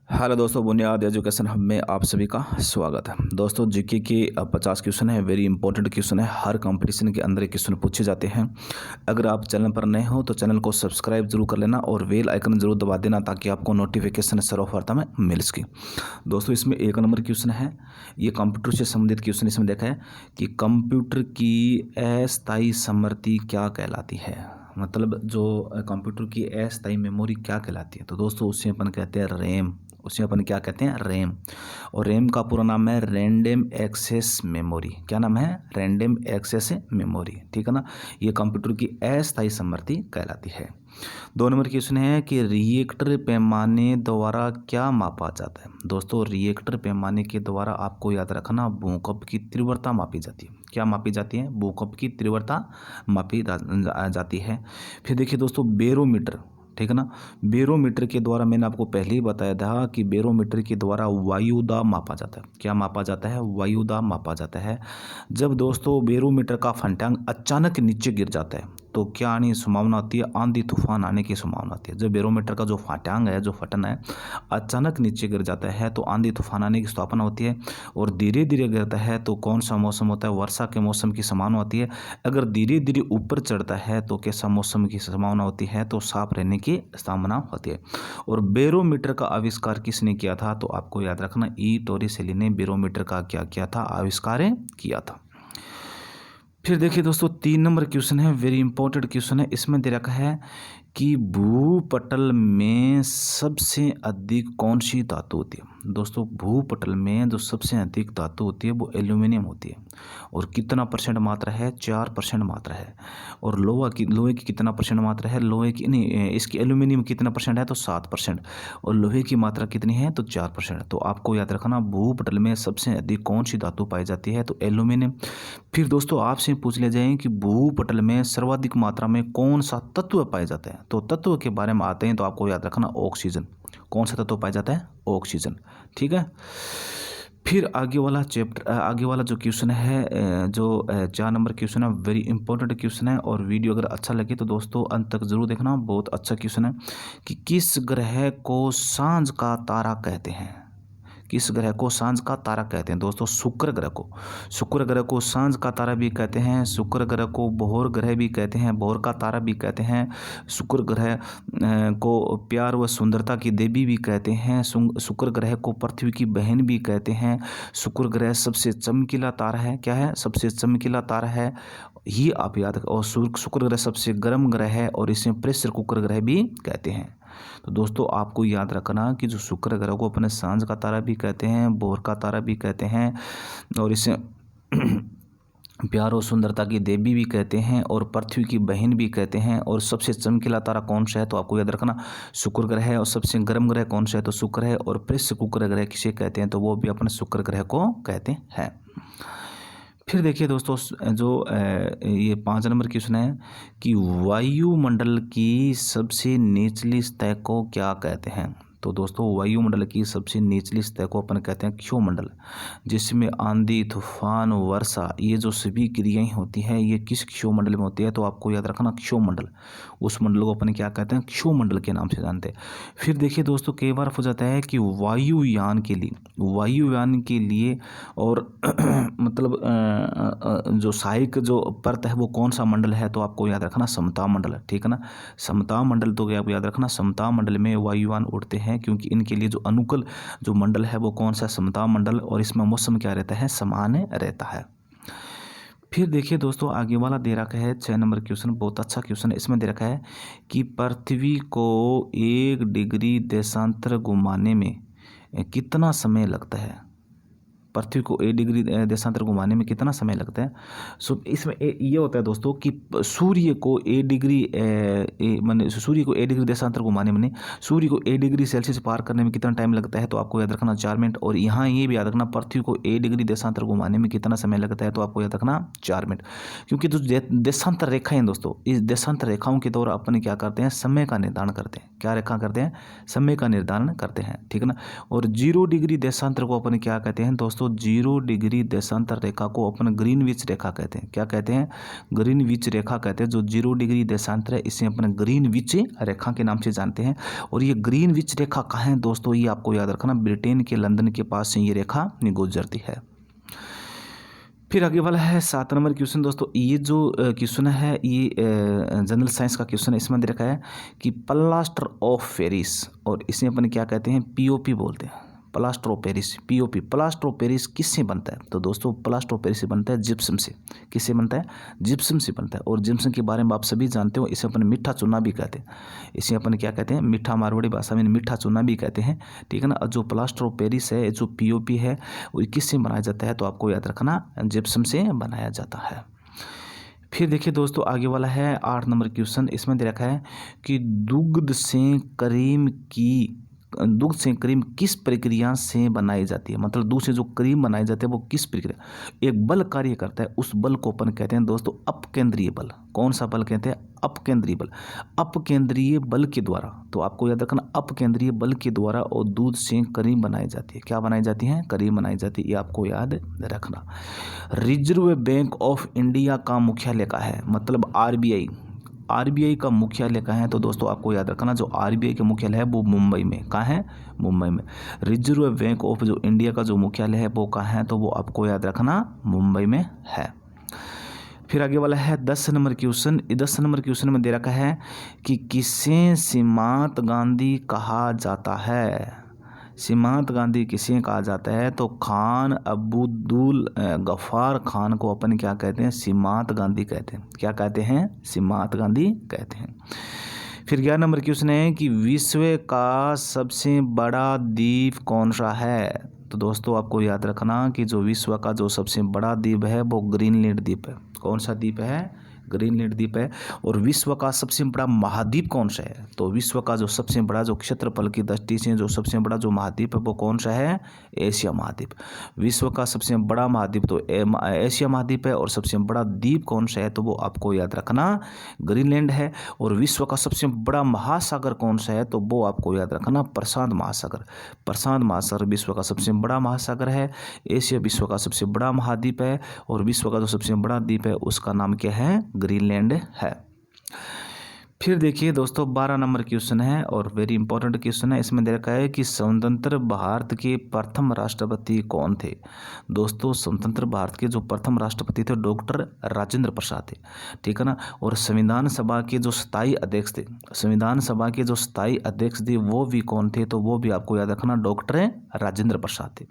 Hello दोस्तों, बुनियाद education hub में आप सभी का स्वागत है। दोस्तों जीके के 50 क्वेश्चन है, वेरी इंपॉर्टेंट क्वेश्चन है। हर कंपटीशन के अंदर क्वेश्चन पूछे जाते हैं। अगर आप चैनल पर नए हो तो चैनल को सब्सक्राइब जरूर कर लेना और बेल आइकन जरूर दबा देना ताकि आपको नोटिफिकेशन सर्वप्रथम में मिल सके। दोस्तों इसमें 1 नंबर क्वेश्चन है, ये कंप्यूटर से संबंधित क्वेश्चन। इसमें देखा है कि कंप्यूटर की अस्थायी स्मृति क्या कहलाती है, मतलब जो कंप्यूटर की अस्थायी मेमोरी क्या कहलाती है। तो दोस्तों उसे अपन कहते हैं रैम, उसे अपन क्या कहते हैं रैम। और रैम का पूरा नाम है रैंडम एक्सेस मेमोरी। क्या नाम है? रैंडम एक्सेस मेमोरी, ठीक है ना। ये कंप्यूटर की अस्थायी स्मृति कहलाती है। 2 नंबर क्वेश्चन है कि रिएक्टर पैमाने द्वारा क्या मापा जाता है। दोस्तों रिएक्टर पैमाने के द्वारा आपको याद रखना भूकंप की तीव्रता मापी जाती है। क्या मापी जाती है? भूकंप की तीव्रता मापी जाती है। फिर देखिए दोस्तों बेरोमीटर, ठीक है ना। बेरोमीटर के द्वारा मैंने आपको पहले ही बताया था कि बेरोमीटर के द्वारा वायुदाब मापा जाता है। क्या मापा जाता है? वायुदाब मापा जाता है। जब दोस्तों बेरोमीटर का फंटांग अचानक नीचे गिर जाता है तो क्या आने की संभावना होती है? आंधी तूफान आने की संभावना होती है। जब बेरोमीटर का जो फटांग है, जो फटन है, अचानक नीचे गिर जाता है तो आंधी तूफान आने की स्थापना होती है। और धीरे धीरे गिरता है तो कौन सा मौसम होता है? वर्षा के मौसम की संभावना होती है। अगर धीरे धीरे ऊपर चढ़ता है तो कैसा मौसम की संभावना होती है? तो साफ रहने की संभावना होती है। और बेरोमीटर का आविष्कार किसने किया था? तो आपको याद रखना ई टोरिसेली ने बेरोमीटर का क्या किया था? आविष्कार किया था। फिर देखिए दोस्तों 3 नंबर क्वेश्चन है, वेरी इंपॉर्टेंट क्वेश्चन है। इसमें दे रखा है कि भूपटल में सबसे अधिक कौन सी धातु होती है। दोस्तों भूपटल में जो सबसे अधिक धातु होती है वो एल्यूमिनियम होती है। और कितना परसेंट मात्रा है? 4% मात्रा है। और लोहे की कितना परसेंट मात्रा है? लोहे की नहीं, इसकी एल्यूमिनियम कितना परसेंट है? तो 7%। और लोहे की मात्रा कितनी है? तो 4%। तो आपको याद रखना भूपटल में सबसे अधिक कौन सी धातु पाई जाती है? तो एल्यूमिनियम। फिर दोस्तों आपसे पूछ ले जाए कि भूपटल में सर्वाधिक मात्रा में कौन सा तत्व पाए जाते हैं। तो तत्व के बारे में आते हैं तो आपको याद रखना ऑक्सीजन। कौन सा तत्व पाया जाता है? ऑक्सीजन, ठीक है। फिर आगे वाला जो क्वेश्चन है, जो 4 नंबर क्वेश्चन है, वेरी इंपॉर्टेंट क्वेश्चन है। और वीडियो अगर अच्छा लगे तो दोस्तों अंत तक जरूर देखना, बहुत अच्छा क्वेश्चन है। कि किस ग्रह को सांझ का तारा कहते हैं? किस ग्रह को सांझ का तारा कहते हैं? दोस्तों शुक्र ग्रह को। शुक्र ग्रह को सांझ का तारा भी कहते हैं। शुक्र ग्रह को भोर ग्रह भी कहते हैं, भोर का तारा भी कहते हैं। शुक्र ग्रह को प्यार व सुंदरता की देवी भी कहते हैं। शुक्र ग्रह को पृथ्वी की बहन भी कहते हैं। शुक्र ग्रह सबसे चमकीला तारा है। क्या है? सबसे चमकीला तारा है, ये आप याद रखें। और शुक्र ग्रह सबसे गर्म ग्रह है और इसे प्रेशर कुकर ग्रह भी कहते हैं। तो दोस्तों आपको याद रखना कि जो शुक्र ग्रह को अपने सांझ का तारा भी कहते हैं, भोर का तारा भी कहते हैं, और इसे प्यार और सुंदरता की देवी भी कहते हैं, और पृथ्वी की बहन भी कहते हैं। और सबसे चमकीला तारा कौन सा है? तो आपको याद रखना शुक्र ग्रह है। और सबसे गर्म ग्रह कौन सा है? तो शुक्र है। और प्रेशर कुकर ग्रह किसे कहते हैं? तो वो भी अपने शुक्र ग्रह को कहते हैं। फिर देखिए दोस्तों जो ये 5 नंबर क्वेश्चन है कि वायुमंडल की सबसे निचली सतह को क्या कहते हैं। तो दोस्तों वायुमंडल की सबसे निचली सतह को अपन कहते हैं क्षोमंडल, जिसमें आंधी तूफान वर्षा ये जो सभी क्रियाएं होती हैं ये किस क्षोमंडल में होती है? तो आपको याद रखना क्षोमंडल। उस मंडल को अपन क्या कहते हैं? क्षोमंडल के नाम से जानते हैं। फिर देखिए दोस्तों कई बार हो जाता है कि वायुयान के लिए और मतलब जो सहायक जो परत है वो कौन सा मंडल है? तो आपको याद रखना समताप मंडल, ठीक है ना। समताप मंडल, तो क्या आपको याद रखना समताप मंडल में वायुयान उड़ते हैं, क्योंकि इनके लिए जो अनुकूल जो मंडल है वो कौन सा? समताप मंडल। और इसमें मौसम क्या रहता है? सामान्य रहता है। फिर देखिए दोस्तों आगे वाला दे रखा है 6 नंबर क्वेश्चन, बहुत अच्छा क्वेश्चन है। इसमें दे रखा है कि पृथ्वी को 1 डिग्री देशांतर घुमाने में कितना समय लगता है। पृथ्वी को 1 डिग्री देशांतर घुमाने में कितना समय लगता है। सो इसमें ये होता है दोस्तों कि सूर्य को 1 डिग्री माने सूर्य को 1 डिग्री देशांतर घुमाने में नहीं, सूर्य को 1 डिग्री सेल्सियस पार करने में कितना टाइम लगता है? तो आपको याद रखना 4 मिनट। और यहाँ ये भी याद रखना पृथ्वी को 1 डिग्री देशांतर घुमाने में कितना समय लगता है? तो आपको याद रखना 4 मिनट। क्योंकि जो देशांतर रेखाएं दोस्तों, इस देशांतर रेखाओं के द्वारा अपन क्या करते हैं? समय का निर्धारण करते हैं। क्या रेखा करते हैं? समय का निर्धारण करते हैं, ठीक है ना। और 0 डिग्री देशांतर को अपन क्या कहते हैं दोस्तों? दोस्तों 0 डिग्री देशांतर रेखा को अपन ग्रीनविच रेखा कहते हैं। क्या कहते हैं? ग्रीनविच रेखा कहते हैं। जो 0 डिग्री देशांतर है इसे अपन ग्रीनविच रेखा के नाम से जानते हैं। और ये ग्रीनविच रेखा कहाँ है दोस्तों, ये आपको याद रखना, ब्रिटेन के लंदन के पास से ये रेखा गुजरती है। फिर आगे वाला है 7 नंबर क्वेश्चन दोस्तों। ये जो क्वेश्चन है ये जनरल साइंस का क्वेश्चन है। इसमें दे रखा है कि प्लास्टर ऑफ पेरिस, और इसे अपन क्या कहते हैं? पीओपी बोलते हैं। Plaster of Paris, POP. Plaster of Paris किससे बनता है? तो दोस्तों प्लास्टर ऑफ पेरिस से बनता है जिप्सम से। किससे बनता है? जिप्सम से बनता है। और जिप्सम के बारे में आप सभी जानते हो, इसे अपन मीठा चूना भी कहते हैं। इसे अपन क्या कहते हैं? मीठा, मारवाड़ी भाषा में मीठा चूना भी कहते हैं, ठीक है ना। जो प्लास्टर ऑफ पेरिस है, जो पीओपी है, वो किससे बनाया जाता है? तो आपको याद रखना, जिप्सम से बनाया जाता है। फिर देखिए दोस्तों आगे वाला है 8 नंबर क्वेश्चन। इसमें दे रखा है कि दुग्ध से क्रीम किस प्रक्रिया से बनाई जाती है? मतलब दूध से जो क्रीम बनाई जाती है वो किस प्रक्रिया? एक बल कार्य करता है, उस बल को अपन कहते हैं दोस्तों अपकेंद्रीय बल। कौन सा बल कहते हैं? अपकेंद्रीय बल। अपकेंद्रीय बल के द्वारा, तो आपको याद रखना, अपकेंद्रीय बल के द्वारा और दूध से क्रीम बनाई जाती है। क्या बनाई जाती है? क्रीम बनाई जाती है। ये आपको याद रखना। रिजर्व बैंक ऑफ इंडिया का मुख्यालय कहाँ है? मतलब आरबीआई का मुख्यालय कहाँ है? तो दोस्तों आपको याद रखना, जो आरबीआई का मुख्यालय है वो मुंबई में। कहाँ है? मुंबई में। रिजर्व बैंक ऑफ जो इंडिया का जो मुख्यालय है वो कहाँ है? तो वो आपको याद रखना, मुंबई में है। फिर आगे वाला है 10 नंबर क्वेश्चन। 10 नंबर क्वेश्चन में दे रखा है कि किसे सीमांत गांधी कहा जाता है? सीमांत गांधी किसे कहा जाता है? तो खान अब्दुल गफ्फार खान को अपन क्या कहते हैं? सीमांत गांधी कहते हैं। क्या कहते हैं? सीमांत गांधी कहते हैं। फिर 11 नंबर क्वेश्चन है कि विश्व का सबसे बड़ा द्वीप कौन सा है? तो दोस्तों आपको याद रखना कि जो विश्व का जो सबसे बड़ा द्वीप है वो ग्रीनलैंड द्वीप है। कौन सा द्वीप है? ग्रीनलैंड द्वीप है। और विश्व का सबसे बड़ा महाद्वीप कौन सा है? तो विश्व का जो सबसे बड़ा, जो क्षेत्रफल की दृष्टि से जो सबसे बड़ा जो महाद्वीप है वो कौन सा है? एशिया महाद्वीप। विश्व का सबसे बड़ा महाद्वीप तो एशिया महाद्वीप है। और सबसे बड़ा द्वीप कौन सा है? तो वो आपको याद रखना, ग्रीनलैंड है। और विश्व का सबसे बड़ा महासागर कौन सा है? तो वो आपको याद रखना, प्रशांत महासागर। प्रशांत महासागर विश्व का सबसे बड़ा महासागर है। एशिया विश्व का सबसे बड़ा महाद्वीप है। और विश्व का जो सबसे बड़ा द्वीप है उसका नाम क्या है? ग्रीनलैंड है। फिर देखिए दोस्तों 12 नंबर क्वेश्चन है और वेरी इंपॉर्टेंट क्वेश्चन है। इसमें दे रखा है कि स्वतंत्र भारत के प्रथम राष्ट्रपति कौन थे? दोस्तों स्वतंत्र भारत के जो प्रथम राष्ट्रपति थे डॉक्टर राजेंद्र प्रसाद थे, ठीक है ना। और संविधान सभा के जो स्थायी अध्यक्ष थे, संविधान सभा के जो स्थायी अध्यक्ष थे वो भी कौन थे? तो वो भी आपको याद रखना, डॉक्टर राजेंद्र प्रसाद थे।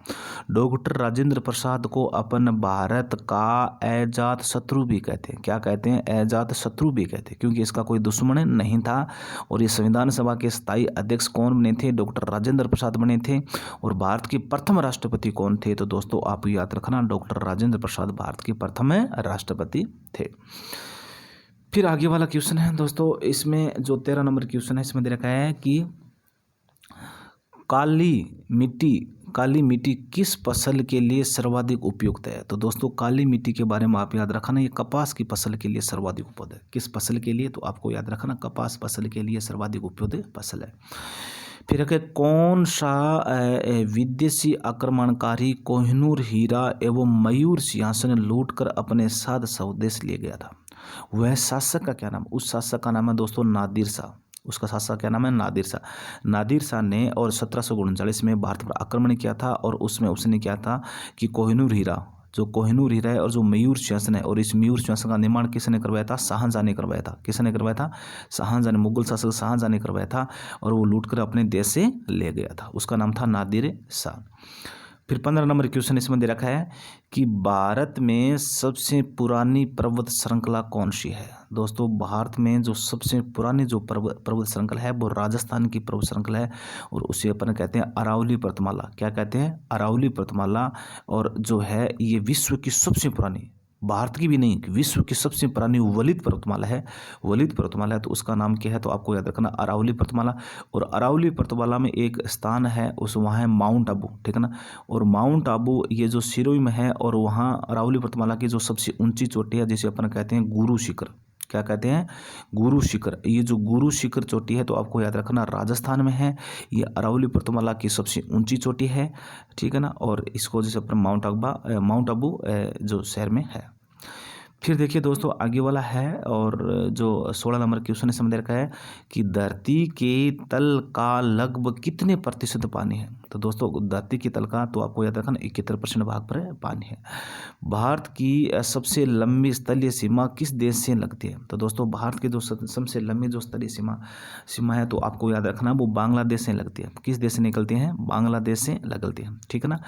डॉक्टर राजेंद्र प्रसाद को अपन भारत का अजात शत्रु भी कहते हैं। क्या कहते हैं? अजात शत्रु भी कहते हैं, क्योंकि इसका कोई दुश्मन नहीं था। और ये संविधान सभा के स्थायी अध्यक्ष कौन बने थे? डॉक्टर राजेंद्र प्रसाद बने थे। और भारत के प्रथम राष्ट्रपति कौन थे? तो दोस्तों आप याद रखना, डॉक्टर राजेंद्र प्रसाद भारत के प्रथम राष्ट्रपति थे। फिर आगे वाला क्वेश्चन है दोस्तों, इसमें जो 13 नंबर क्वेश्चन है इसमें दे रखा है कि काली मिट्टी किस फसल के लिए सर्वाधिक उपयुक्त है? तो दोस्तों काली मिट्टी के बारे में आप याद रखना, ये कपास की फसल के लिए सर्वाधिक उपयुक्त है। किस फसल के लिए? तो आपको याद रखना, कपास फसल के लिए सर्वाधिक उपयुक्त फसल है। फिर है कौन सा विदेशी आक्रमणकारी कोहिनूर हीरा एवं मयूर सिंहासन लूटकर अपने साथ स्वदेश ले गया था? वह शासक का क्या नाम? उस शासक का नाम है दोस्तों नादिर शाह। उसका शासक क्या नाम है? नादिर शाह। नादिर शाह ने और 1739 में भारत पर आक्रमण किया था। और उसमें उसने क्या था कि कोहिनूर हीरा, जो कोहिनूर हीरा है और जो मयूर सिंहासन है, और इस मयूर सिंहासन का निर्माण किसने करवाया था? शाहजहां ने करवाया था। किसने करवाया था? शाहजहां ने, मुगल शासक शाहजहां ने करवाया था। और वो लूटकर अपने देश से ले गया था। उसका नाम था नादिर शाह। फिर 15 नंबर क्वेश्चन इसमें दे रखा है कि भारत में सबसे पुरानी पर्वत श्रृंखला कौन सी है? दोस्तों भारत में जो सबसे पुरानी जो पर्वत श्रृंखला है वो राजस्थान की पर्वत श्रृंखला है। और उसे अपन कहते हैं अरावली पर्वतमाला। क्या कहते हैं? अरावली पर्वतमाला। और जो है ये विश्व की सबसे पुरानी, भारत की भी नहीं, विश्व की सबसे पुरानी वलित पर्वतमाला है। वलित पर्वतमाला है तो उसका नाम क्या है? तो आपको याद रखना, अरावली पर्वतमाला। और अरावली पर्वतमाला में एक स्थान है, उस वहाँ है माउंट आबू, ठीक है ना। और माउंट आबू ये जो सिरोही में है। और वहाँ अरावली पर्वतमाला की जो सबसे ऊंची चोटी है जिसे अपन कहते हैं गुरु शिखर। क्या कहते हैं, गुरु शिखर। ये जो गुरु शिखर चोटी है तो आपको याद रखना राजस्थान में है। ये अरावली पर्वतमाला की सबसे ऊंची चोटी है, ठीक है ना। और इसको जैसे अपना माउंट आबू जो शहर में है। फिर देखिए दोस्तों आगे वाला है, और जो 16 नंबर क्वेश्चन इसमें दे रखा है कि धरती के तल का लगभग कितने प्रतिशत पानी है। तो दोस्तों धरती के तल का तो आपको याद रखना 71% भाग पर पानी है। भारत की सबसे लंबी स्थलीय सीमा किस देश से लगती है। तो दोस्तों भारत की जो सबसे लंबी जो स्थलीय सीमा है तो आपको याद रखना वो बांग्लादेश से लगती है। किस देश से निकलती है, बांग्लादेश से निकलती है, ठीक है ना।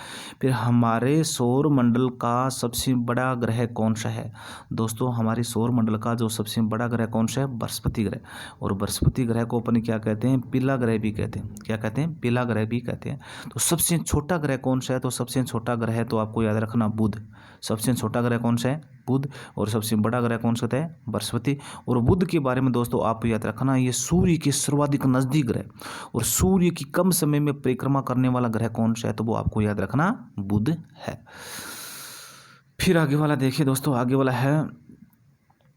फिर हमारे सौर मंडल का सबसे बड़ा ग्रह कौन सा है। दोस्तों हमारे सौर मंडल का जो सबसे बड़ा ग्रह कौन सा है, बृहस्पति ग्रह। और बृहस्पति ग्रह को अपन क्या कहते हैं, पीला ग्रह भी कहते हैं। क्या कहते हैं, पीला ग्रह भी कहते हैं। तो सबसे छोटा ग्रह कौन सा है, तो सबसे छोटा ग्रह तो आपको याद रखना बुध। सबसे छोटा ग्रह कौन सा है, बुध। और सबसे बड़ा ग्रह कौन सा है, बृहस्पति। और बुध के बारे में दोस्तों आप याद रखना ये सूर्य के सर्वाधिक नजदीक ग्रह और सूर्य की कम समय में परिक्रमा करने वाला ग्रह कौन सा है, तो वो आपको याद रखना बुध है। फिर आगे वाला देखिए दोस्तों, आगे वाला है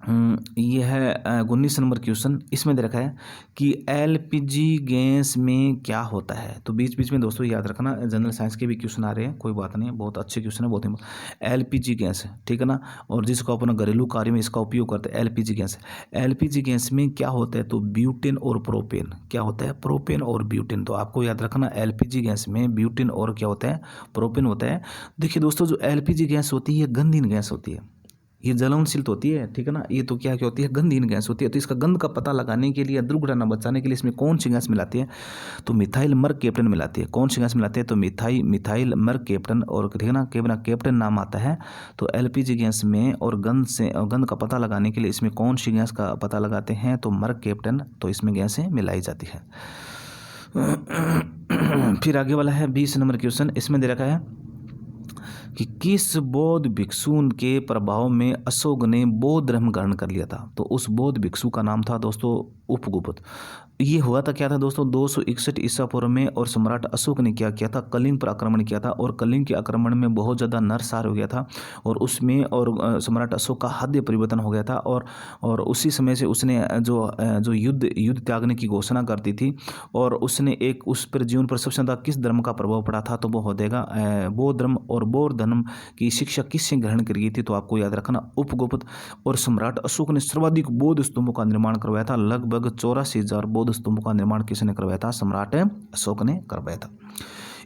ये है 19 नंबर क्वेश्चन। इसमें दे रखा है कि एलपीजी गैस में क्या होता है। तो बीच बीच में दोस्तों याद रखना, जनरल साइंस के भी क्वेश्चन आ रहे हैं, कोई बात नहीं, बहुत अच्छे क्वेश्चन है, बहुत ही। एलपीजी गैस, ठीक है ना, और जिसको अपन घरेलू कार्य में इसका उपयोग करते हैं, एलपीजी गैस। एलपीजी गैस में क्या होता है, तो ब्यूटेन और प्रोपेन। क्या होता है, प्रोपेन और ब्यूटेन। तो आपको याद रखना एलपीजी गैस में ब्यूटेन और क्या होता है, प्रोपेन होता है। देखिए दोस्तों जो एलपीजी गैस होती है गंधहीन गैस होती है, ये जलनशील तो होती है, ठीक है ना। ये तो क्या होती है, गंधहीन गैस होती है। तो इसका गंध का पता लगाने के लिए, दुर्घटना बचाने के लिए इसमें कौन सी गैस मिलाती है, तो मिथाइल मर्कैप्टन मिलाती है। कौन सी गैस मिलाती है, तो मिथाइल मर्कैप्टन। और ठीक है ना, कैप्टन नाम आता है। तो एलपीजी गैस में और गंध का पता लगाने के लिए इसमें कौन सी गैस का पता लगाते हैं, तो मर्कैप्टन। तो इसमें गैसें मिलाई जाती है। फिर आगे वाला है 20 नंबर क्वेश्चन। इसमें दे रखा है कि किस बौद्ध भिक्षु के प्रभाव में अशोक ने बौद्ध धर्म ग्रहण कर लिया था। तो उस बौद्ध भिक्षु का नाम था दोस्तों उपगुप्त। ये हुआ था क्या था दोस्तों, 261 ईसा पूर्व में। और सम्राट अशोक ने क्या किया था, कलिंग पर आक्रमण किया था। और कलिंग के आक्रमण में बहुत ज़्यादा नरसंहार हो गया था। और उसमें और सम्राट अशोक का हृदय परिवर्तन हो गया था। और उसी समय से उसने जो युद्ध त्यागने की घोषणा करती थी। और उसने एक उस पर जीवन पर सबसे ज़्यादा किस धर्म का प्रभाव पड़ा था, तो वो हो जाएगा बौद्ध धर्म। और बौद्ध धर्म की शिक्षा किससे ग्रहण करी थी, तो आपको याद रखना उपगुप्त। और सम्राट अशोक ने सर्वाधिक बौद्ध स्तंभों का निर्माण करवाया था। लगभग 84,000 बौद्ध स्तंभों का निर्माण किसने करवाया था, सम्राट अशोक ने करवाया था।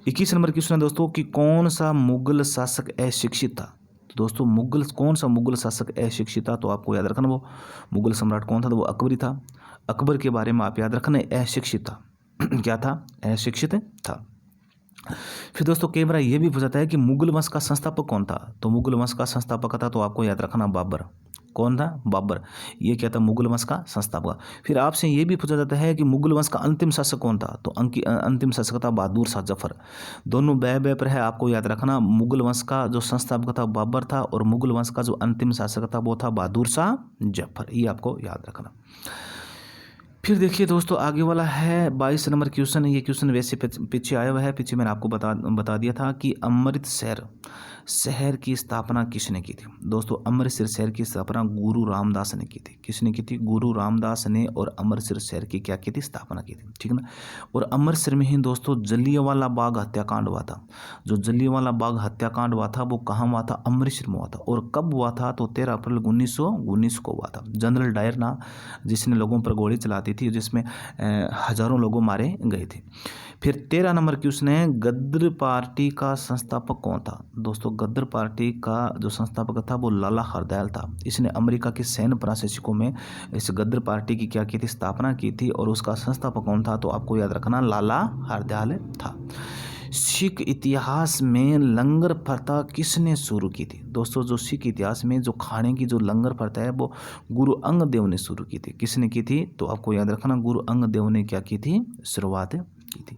21 नंबर क्वेश्चन है दोस्तों कि कौन सा मुगल शासक अशिक्षित था। तो दोस्तों कौन सा मुगल शासक अशिक्षित था, तो आपको याद रखना वो मुगल सम्राट कौन था, तो वो अकबरी था। अकबर के बारे में आप याद रखना अशिक्षित था। क्या था, अशिक्षित था। फिर दोस्तों कई बार ये भी पूछा है कि मुगल वंश का संस्थापक कौन था। तो मुगल वंश का संस्थापक था, तो आपको याद रखना बाबर। कौन था, बाबर। ये क्या था, मुगल वंश का संस्थापक। फिर आपसे ये भी पूछा जाता है कि मुगल वंश का अंतिम शासक कौन था। तो अंतिम शासक था बहादुर शाह जफर। दोनों बै पर है, आपको याद रखना। मुगल वंश का जो संस्थापक था बाबर था, और मुगल वंश का जो अंतिम शासक था वो था बहादुर शाह जफर। ये आपको याद रखना। फिर देखिए दोस्तों आगे वाला है 22 नंबर क्वेश्चन। ये क्वेश्चन वैसे पीछे आया हुआ है, पीछे मैंने आपको बता दिया था कि अमृतसर शहर की स्थापना किसने की थी। दोस्तों अमृतसर शहर की स्थापना गुरु रामदास ने की थी। किसने की थी, गुरु रामदास ने। और अमृतसर शहर की क्या की थी, स्थापना की थी, ठीक है ना। और अमृतसर में ही दोस्तों जलियांवाला बाग हत्याकांड हुआ था। जो जलियांवाला बाग हत्याकांड हुआ था वो कहाँ हुआ था, अमृतसर में हुआ था। और कब हुआ था, तो 13 अप्रैल 1919 को हुआ था। जनरल डायर ना जिसने लोगों पर गोली चलाती थी, जिसमें हजारों लोगों मारे गए थे। फिर 13 नंबर क्वेश्चन है, गद्र पार्टी का संस्थापक कौन था। दोस्तों गद्र पार्टी का जो संस्थापक था वो लाला हरदयाल था। इसने अमेरिका के सैन्य प्रशासकों में इस गद्र पार्टी की क्या की थी, स्थापना की थी। और उसका संस्थापक कौन था, तो आपको याद रखना लाला हरदयाल था। सिख इतिहास में लंगर प्रथा किसने शुरू की थी। दोस्तों जो सिख इतिहास में जो खाने की जो लंगर प्रथा है वो गुरु अंगद देव ने शुरू की थी। किसने की थी, तो आपको याद रखना गुरु अंगद देव ने क्या की थी, शुरुआत की थी।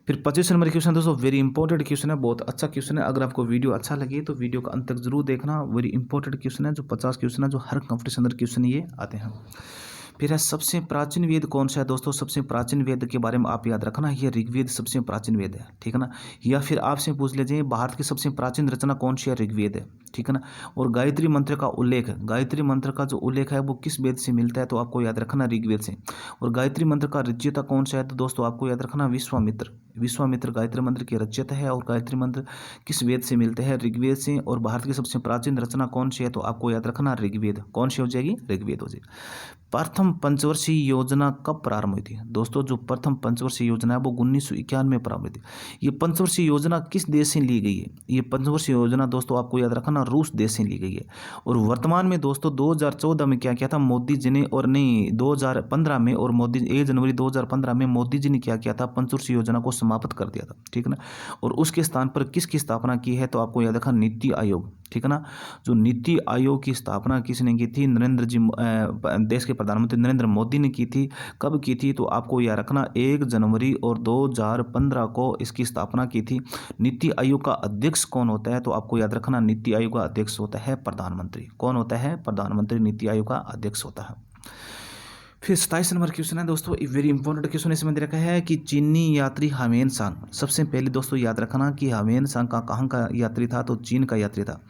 फिर 25 नंबर क्वेश्चन दोस्तों वेरी इंपॉर्टेंट क्वेश्चन है, बहुत अच्छा क्वेश्चन है। अगर आपको वीडियो अच्छा लगे तो वीडियो का अंत तक जरूर देखना। वेरी इंपॉर्टेंट क्वेश्चन है, जो 50 क्वेश्चन है जो हर कंपटीशन अंदर क्वेश्चन ये आते हैं। फिर है सबसे प्राचीन वेद कौन सा है दोस्तों? सबसे प्राचीन वेद के बारे में आप याद रखना, ये ऋग्वेद सबसे प्राचीन वेद है, ठीक है ना। या फिर आपसे पूछ लीजिए भारत की सबसे प्राचीन रचना कौन सी है? ऋग्वेद है, ठीक है ना। और गायत्री मंत्र का उल्लेख, गायत्री मंत्र का जो उल्लेख है वो किस वेद से मिलता है? तो आपको याद रखना ऋग्वेद से। और गायत्री मंत्र का रचयिता कौन सा है? तो दोस्तों आपको याद रखना विश्वामित्र। विश्वामित्र गायत्री मंत्र के रचयिता है। और गायत्री मंत्र किस वेद से मिलते हैं? ऋग्वेद से। और भारत की सबसे प्राचीन रचना कौन सी है? तो आपको याद रखना ऋग्वेद। कौन सी हो जाएगी? ऋग्वेद हो जाएगी। प्रथम पंचवर्षीय योजना कब प्रारंभ हुई थी? दोस्तों जो प्रथम पंचवर्षीय योजना है वो 1951 में प्रारंभ हुई थी। ये पंचवर्षीय योजना किस देश से ली गई है? ये पंचवर्षीय योजना दोस्तों आपको याद रखना रूस देश से ली गई है। और वर्तमान में दोस्तों 2014 में क्या किया था मोदी जी ने? और नहीं 2015 में, और मोदी 1 जनवरी 2015 में मोदी जी ने क्या किया था? पंचवर्षीय योजना को समाप्त कर दिया था, ठीक है ना। और उसके स्थान पर किसकी स्थापना की है? तो आपको याद रखना नीति आयोग, ठीक है ना। जो नीति आयोग की स्थापना किसने की थी? देश के प्रधानमंत्री नरेंद्र मोदी ने की थी। कब की थी? तो आपको याद रखना 1 जनवरी और 2015 को इसकी स्थापना की थी। नीति आयोग का अध्यक्ष कौन होता है? तो आपको याद रखना नीति आयोग का अध्यक्ष होता है प्रधानमंत्री। कौन होता है? प्रधानमंत्री नीति आयोग का अध्यक्ष होता है। फिर 27 नंबर क्वेश्चन है दोस्तों, वेरी इंपॉर्टेंट क्वेश्चन इसमें दे रखा है कि चीनी यात्री हामेन सांग, सबसे पहले दोस्तों याद रखना कि हामेन सांग का कहाँ का यात्री था? तो चीन का यात्री था।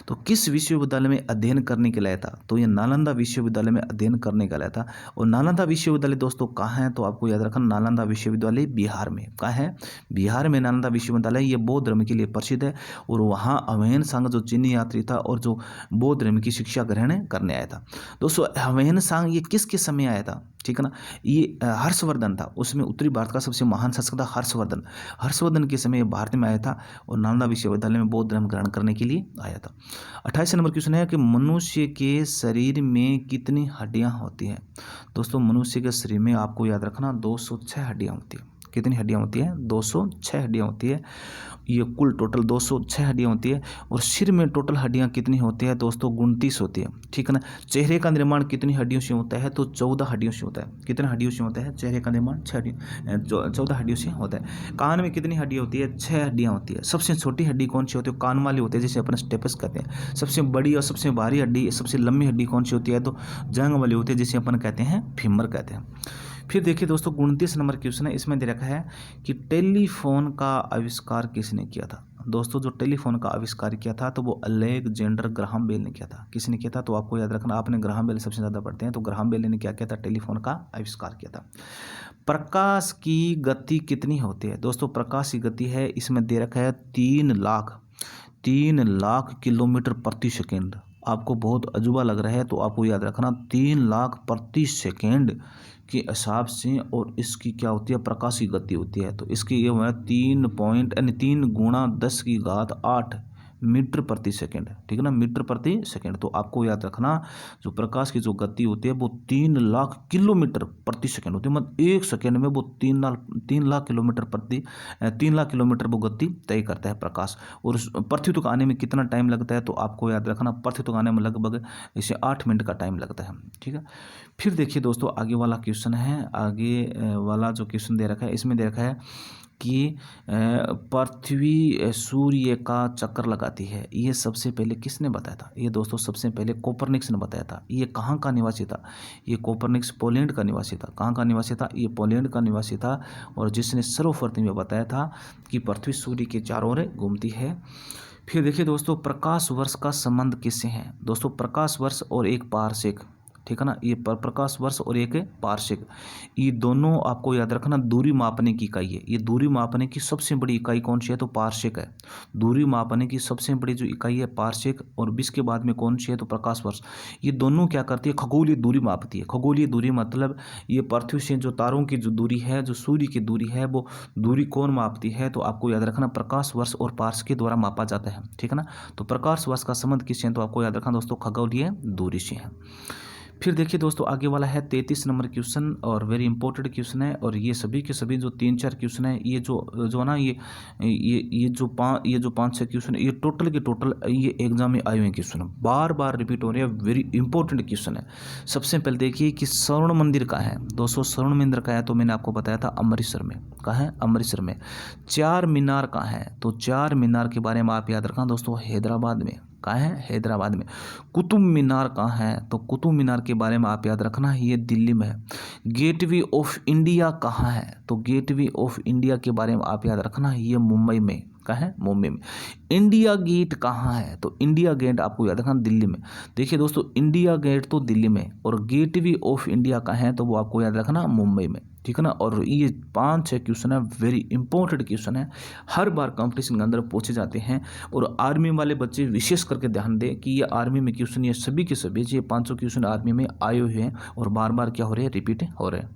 तो किस विश्वविद्यालय में अध्ययन करने के लिए था? तो ये नालंदा विश्वविद्यालय में अध्ययन करने के लिए था। और नालंदा विश्वविद्यालय दोस्तों कहाँ है? तो आपको याद रखना नालंदा विश्वविद्यालय बिहार में। कहाँ है? बिहार में नालंदा विश्वविद्यालय। ये बौद्ध धर्म के लिए प्रसिद्ध है। और वहाँ हामेन सांग जो चीनी यात्री था और जो बौद्ध धर्म की शिक्षा ग्रहण करने आया था। दोस्तों हामेन सांग ये किसके समय आया था? ठीक है ना। ये हर्षवर्धन था, उसमें उत्तरी भारत का सबसे महान शासक था हर्षवर्धन। हर्षवर्धन के समय भारत में आया था और नालंदा विश्वविद्यालय में बौद्ध धर्म ग्रहण करने के लिए आया था। 28 नंबर क्वेश्चन है कि मनुष्य के शरीर में कितनी हड्डियां होती हैं? दोस्तों मनुष्य के शरीर में आपको याद रखना 206 हड्डियां होती है। कितनी हड्डियां होती हैं? 206 हड्डियां होती है। ये कुल टोटल 206 हड्डियां होती है। और सिर में टोटल हड्डियां कितनी होती है दोस्तों? 29 होती है, ठीक है ना। चेहरे का निर्माण कितनी हड्डियों से होता है? तो 14 हड्डियों से होता है। कितने हड्डियों से होता है चेहरे का निर्माण? 14 हड्डियों से होता है। कान में कितनी हड्डियां होती है? 6 हड्डियां होती है। सबसे छोटी हड्डी कौन सी होती है? कान वाली होती है, जिसे अपन स्टेपस कहते हैं। सबसे बड़ी और सबसे भारी हड्डी, सबसे लंबी हड्डी कौन सी होती है? तो जंग वाली होती है, जिसे अपन कहते हैं फीमर कहते हैं। फिर देखिए दोस्तों 29 नंबर क्वेश्चन है, इसमें दे रखा है कि टेलीफोन का आविष्कार किसने किया था? दोस्तों जो टेलीफोन का आविष्कार किया था तो वो अलेक्जेंडर ग्राहम बेल ने किया था। किसने किया था? तो आपको याद रखना, आपने ग्राहम बेल सबसे ज़्यादा पढ़ते हैं, तो ग्राहम बेल ने क्या किया था? टेलीफोन का आविष्कार किया था। प्रकाश की गति कितनी होती है? दोस्तों प्रकाश की गति है, इसमें दे रखा है 3 लाख किलोमीटर प्रति सेकेंड। आपको बहुत अजूबा लग रहा है तो आपको याद रखना 3 लाख प्रति सेकेंड के हिसाब से, और इसकी क्या होती है? प्रकाश की गति होती है। तो इसकी ये है 3 गुणा 10⁸ मीटर प्रति सेकेंड, ठीक है ना, मीटर प्रति सेकेंड। तो आपको याद रखना जो प्रकाश की जो गति होती है वो 3 लाख किलोमीटर प्रति सेकेंड होती है। मतलब 1 सेकेंड में वो 3 लाख किलोमीटर वो गति तय करता है प्रकाश। और पृथ्वी तक आने में कितना टाइम लगता है? तो आपको याद रखना पृथ्वी तक आने में लगभग इसे 8 मिनट का टाइम लगता है, ठीक है। फिर देखिए दोस्तों आगे वाला क्वेश्चन है, आगे वाला जो क्वेश्चन दे रखा है इसमें दे रखा है कि पृथ्वी सूर्य का चक्कर लगाती है। ये सबसे पहले किसने बताया था? ये दोस्तों सबसे पहले कोपरनिकस ने बताया था। ये कहाँ का निवासी था? ये कोपरनिकस पोलैंड का निवासी था। कहाँ का निवासी था? ये पोलैंड का निवासी था। और जिसने सर्वप्रथम में बताया था कि पृथ्वी सूर्य के चारों ओर घूमती है। फिर देखिए दोस्तों प्रकाश वर्ष का संबंध किससे है? दोस्तों प्रकाश वर्ष और एक पारसेक, ठीक है ना, ये प्रकाश वर्ष और एक पारसेक, ये दोनों आपको याद रखना दूरी मापने की इकाई है। ये दूरी मापने की सबसे बड़ी इकाई कौन सी है? तो पारसेक है। दूरी मापने की सबसे बड़ी जो इकाई है पारसेक, और इसके बाद में कौन सी है? तो प्रकाश वर्ष। ये दोनों क्या करती है? खगोलीय दूरी मापती है। खगोलीय दूरी मतलब ये पृथ्वी से जो तारों की जो दूरी है, जो सूर्य की दूरी है, वो दूरी कौन मापती है? तो आपको याद रखना प्रकाश वर्ष और पारसेक के द्वारा मापा जाता है, ठीक है ना। तो प्रकाश वर्ष का संबंध किससे है? तो आपको याद रखना दोस्तों खगोलीय दूरी से है। फिर देखिए दोस्तों आगे वाला है 33 नंबर क्वेश्चन, और वेरी इंपॉर्टेंट क्वेश्चन है। और ये सभी के सभी जो 3-4 क्वेश्चन है, ये जो ना ये जो 5-6 क्वेश्चन, ये टोटल के टोटल ये एग्जाम में आए हुए क्वेश्चन है, बार बार रिपीट हो रहे हैं, वेरी इंपॉर्टेंट क्वेश्चन है। सबसे पहले देखिए कि स्वर्ण मंदिर कहाँ है? दोस्तों स्वर्ण मंदिर कहाँ है? तो मैंने आपको बताया था अमृतसर में। कहाँ है? अमृतसर में। चार मीनार कहाँ है? तो चार मीनार के बारे में आप याद रखना दोस्तों हैदराबाद में। कहाँ है? हैदराबाद में। कुतुब मीनार कहाँ है? तो कुतुब मीनार के बारे में आप याद रखना, ये दिल्ली में है। गेटवे ऑफ इंडिया कहाँ है? तो गेटवे ऑफ इंडिया के बारे में आप याद रखना, ये मुंबई में। कहाँ है? मुंबई में। इंडिया गेट कहाँ है? तो इंडिया गेट आपको याद रखना, दिल्ली में। देखिए दोस्तों, इंडिया गेट तो दिल्ली में और गेटवे ऑफ इंडिया कहाँ है? तो वो आपको याद रखना, मुंबई में। ठीक है ना। और ये 5-6 क्वेश्चन है, वेरी इंपॉर्टेंट क्वेश्चन है, हर बार कंपटीशन के अंदर पूछे जाते हैं। और आर्मी वाले बच्चे विशेष करके ध्यान दें कि ये आर्मी में क्वेश्चन, ये सभी के सभी ये 500 क्वेश्चन आर्मी में आए हुए हैं और बार बार क्या हो रहे हैं? रिपीट हो रहे हैं।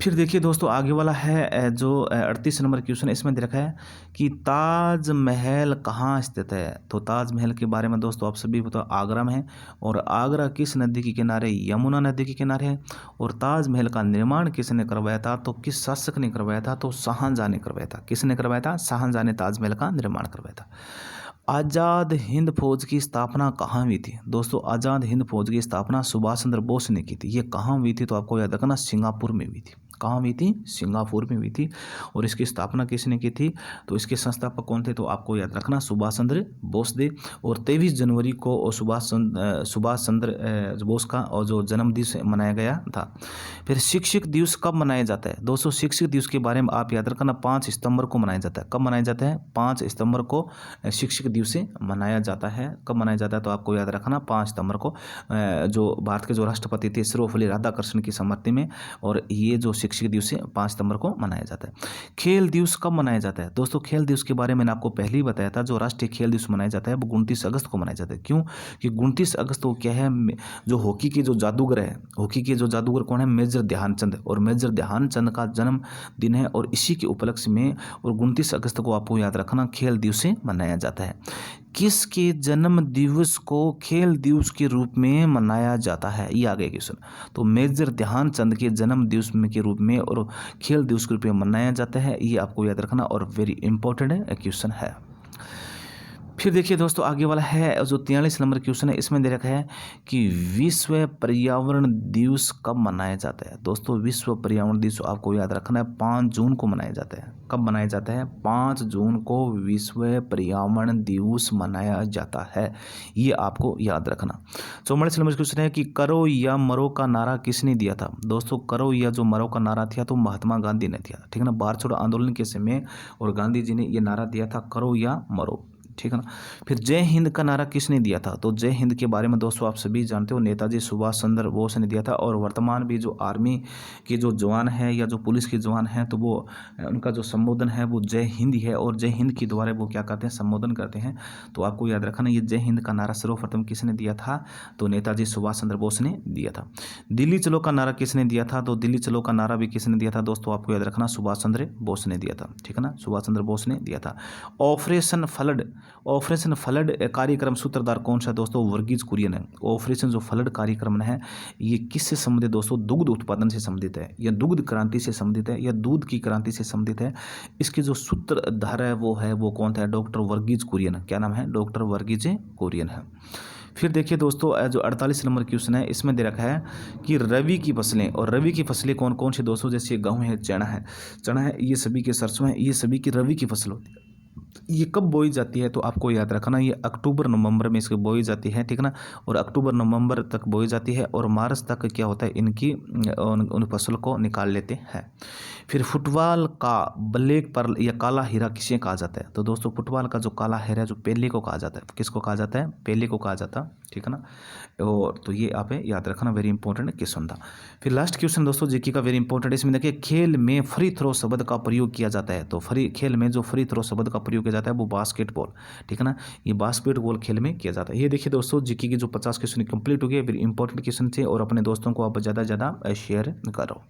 फिर देखिए दोस्तों, आगे वाला है जो 38 नंबर क्वेश्चन, इसमें दे रखा है कि ताजमहल कहाँ स्थित है? तो ताजमहल के बारे में दोस्तों आप सभी बताओ, आगरा में है। और आगरा किस नदी के किनारे? यमुना नदी के किनारे है। और ताजमहल का निर्माण किसने करवाया था? तो किस शासक ने करवाया था? तो शाहजहां ने करवाया था। किसने करवाया था? शाहजहां ने ताजमहल का निर्माण करवाया था। आज़ाद हिंद फौज की स्थापना कहाँ हुई थी? दोस्तों, आज़ाद हिंद फौज की स्थापना सुभाष चंद्र बोस ने की थी। ये कहाँ हुई थी? तो आपको याद रखना, सिंगापुर में हुई थी। कहाँ हुई थी? सिंगापुर में हुई थी। और इसकी स्थापना किसने की थी? तो इसके संस्थापक कौन थे? तो आपको याद रखना, सुभाष चंद्र बोस थे। और 23 जनवरी को सुभाष चंद्र बोस का और जो जन्म दिवस मनाया गया था। फिर शिक्षक दिवस कब मनाया जाता है? दोस्तों, शिक्षक दिवस के बारे में आप याद रखना, 5 सितंबर को मनाया जाता है। कब मनाया जाता है? 5 सितंबर को शिक्षक दिवस मनाया जाता है। कब मनाया जाता है? तो आपको याद रखना, 5 सितंबर को जो भारत के जो राष्ट्रपति थे सर्वपल्ली राधाकृष्णन की स्मृति में। और ये जो शिक्षक दिवस है 5 सितंबर को मनाया जाता है। खेल दिवस कब मनाया जाता है? दोस्तों, खेल दिवस के बारे में मैंने आपको पहले ही बताया था, जो राष्ट्रीय खेल दिवस मनाया जाता है वो 29 अगस्त को मनाया जाता है। क्यों? कि 29 अगस्त को क्या है, जो हॉकी के जो जादूगर है, हॉकी के जो जादूगर कौन है? मेजर ध्यानचंद। और मेजर ध्यानचंद का जन्म दिन है और इसी के उपलक्ष्य में और 29 अगस्त को आपको याद रखना खेल दिवस मनाया जाता है। किसके जन्म दिवस को खेल दिवस के रूप में मनाया जाता है? ये आ गया क्वेश्चन। तो मेजर ध्यानचंद के जन्म दिवस के रूप में और खेल दिवस के रूप में मनाया जाता है, ये आपको याद रखना और वेरी इंपॉर्टेंट क्वेश्चन है। फिर देखिए दोस्तों, आगे वाला है जो 43 नंबर क्वेश्चन है, इसमें दे रखा है कि विश्व पर्यावरण दिवस कब मनाया जाता है? दोस्तों, विश्व पर्यावरण दिवस आपको याद रखना है 5 जून को मनाया जाता है। कब मनाया जाता है? 5 जून को विश्व पर्यावरण दिवस मनाया जाता है, ये आपको याद रखना। 44 नंबर क्वेश्चन है कि करो या मरो का नारा किसने दिया था? दोस्तों, करो या जो मरो का नारा था तो महात्मा गांधी ने दिया, ठीक है ना। भारत छोड़ो आंदोलन के समय और गांधी जी ने ये नारा दिया था, करो या मरो, ठीक है ना। फिर जय हिंद का नारा किसने दिया था? तो जय हिंद के बारे में दोस्तों आप सभी जानते हो, नेताजी सुभाष चंद्र बोस ने दिया था। और वर्तमान भी जो आर्मी के जो जवान हैं या जो पुलिस के जवान हैं, तो वो उनका जो संबोधन है वो जय हिंद ही है। और जय हिंद के द्वारा वो क्या करते हैं? संबोधन करते हैं। तो आपको याद रखना, ये जय हिंद का नारा सर्वप्रथम किसने दिया था? तो नेताजी सुभाष चंद्र बोस ने दिया था। दिल्ली चलो का नारा किसने दिया था? तो दिल्ली चलो का नारा भी किसने दिया था? दोस्तों, आपको याद रखना, सुभाष चंद्र बोस ने दिया था, ठीक है ना। सुभाष चंद्र बोस ने दिया था। ऑपरेशन फ्लड कार्यक्रम सूत्रधार कौन सा? दोस्तों, वर्गीज कुरियन है। ऑपरेशन जो फ्लड कार्यक्रम है, ये किससे संबंधित? दोस्तों, दुग्ध उत्पादन से संबंधित है, या दुग्ध क्रांति से संबंधित है, या दूध की क्रांति से संबंधित है। इसके जो सूत्रधार है वो कौन था? डॉक्टर वर्गीज कुरियन। क्या नाम है? डॉक्टर वर्गीज कुरियन है। फिर देखिए दोस्तों, जो 48 नंबर क्वेश्चन है, इसमें दे रखा है कि रवि की फसलें, और रवि की फसलें कौन कौन सी? दोस्तों, जैसे गेहूं है, चना है, ये सभी के सरसों है, ये सभी की रवि की फसल होती है। ये कब बोई जाती है? तो आपको याद रखना, ये अक्टूबर नवंबर में इसकी बोई जाती है, ठीक है ना। और अक्टूबर नवंबर तक बोई जाती है और मार्च तक क्या होता है, इनकी उन फसल को निकाल लेते हैं। फिर फुटबॉल का ब्लैक पर्ल या काला हीरा किसे कहा जाता है? तो दोस्तों, फुटबॉल का जो काला हीरा जो पेले को कहा जाता है, किसको कहा जाता है? पेले को कहा जाता है, ठीक है ना। और तो ये आप याद रखना, वेरी इंपॉर्टेंट क्वेश्चन था। फिर लास्ट क्वेश्चन दोस्तों जीके का वेरी इंपॉर्टेंट, इसमें देखिए खेल में फ्री थ्रो शब्द का प्रयोग किया जाता है। तो खेल में जो फ्री थ्रो शब्द का प्रयोग किया जाता है वो बास्केटबॉल, ठीक है ना। ये बास्केटबॉल खेल में किया जाता है। ये देखिए दोस्तों, जीके के जो 50 क्वेश्चन कंप्लीट हो गए, वेरी इंपॉर्टेंट क्वेश्चन थे। और अपने दोस्तों को आप ज़्यादा से ज़्यादा शेयर करो।